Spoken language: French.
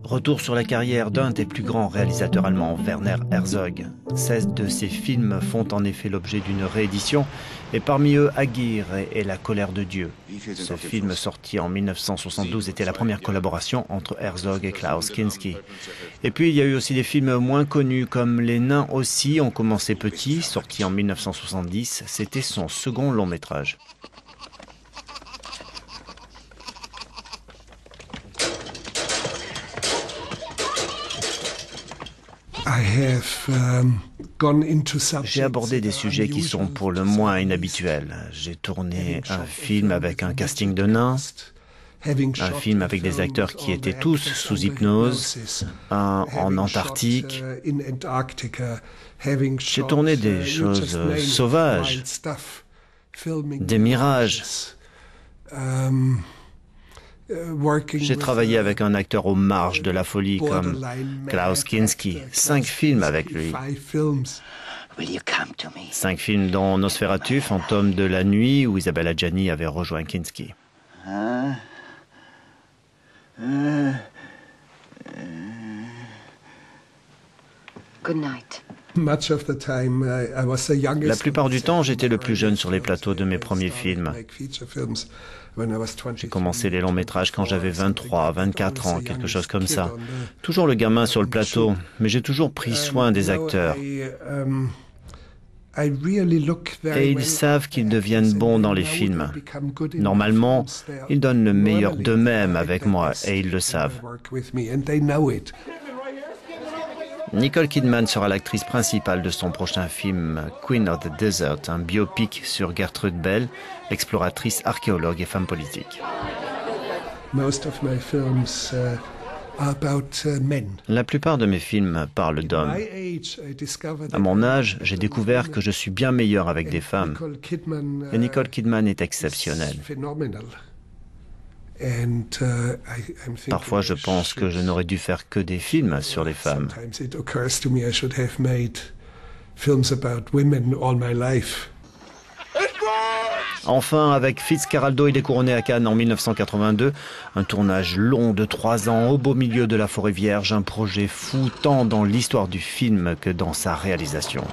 Retour sur la carrière d'un des plus grands réalisateurs allemands, Werner Herzog. 16 de ses films font en effet l'objet d'une réédition, et parmi eux Aguirre et La colère de Dieu. Ce film sorti en 1972 était la première collaboration entre Herzog et Klaus Kinski. Et puis il y a eu aussi des films moins connus comme Les nains aussi ont commencé petits, sorti en 1970, c'était son second long métrage. J'ai abordé des sujets qui sont pour le moins inhabituels. J'ai tourné un film avec un casting de nains, un film avec des acteurs qui étaient tous sous hypnose, un en Antarctique. J'ai tourné des choses sauvages, des mirages. J'ai travaillé avec un acteur aux marges de la folie comme Klaus Kinski. 5 films avec lui. 5 films dont Nosferatu, Fantôme de la nuit, où Isabelle Adjani avait rejoint Kinski. Good night. La plupart du temps, j'étais le plus jeune sur les plateaux de mes premiers films. J'ai commencé les longs métrages quand j'avais 23, 24 ans, quelque chose comme ça. Toujours le gamin sur le plateau, mais j'ai toujours pris soin des acteurs. Et ils savent qu'ils deviennent bons dans les films. Normalement, ils donnent le meilleur d'eux-mêmes avec moi, et ils le savent. Nicole Kidman sera l'actrice principale de son prochain film Queen of the Desert, un biopic sur Gertrude Bell, exploratrice, archéologue et femme politique. La plupart de mes films parlent d'hommes. À mon âge, j'ai découvert que je suis bien meilleur avec des femmes. Et Nicole Kidman est exceptionnelle. Parfois, je pense que je n'aurais dû faire que des films sur les femmes. Enfin, avec Fitzcarraldo, il est couronné à Cannes en 1982. Un tournage long de 3 ans au beau milieu de la forêt vierge. Un projet fou tant dans l'histoire du film que dans sa réalisation.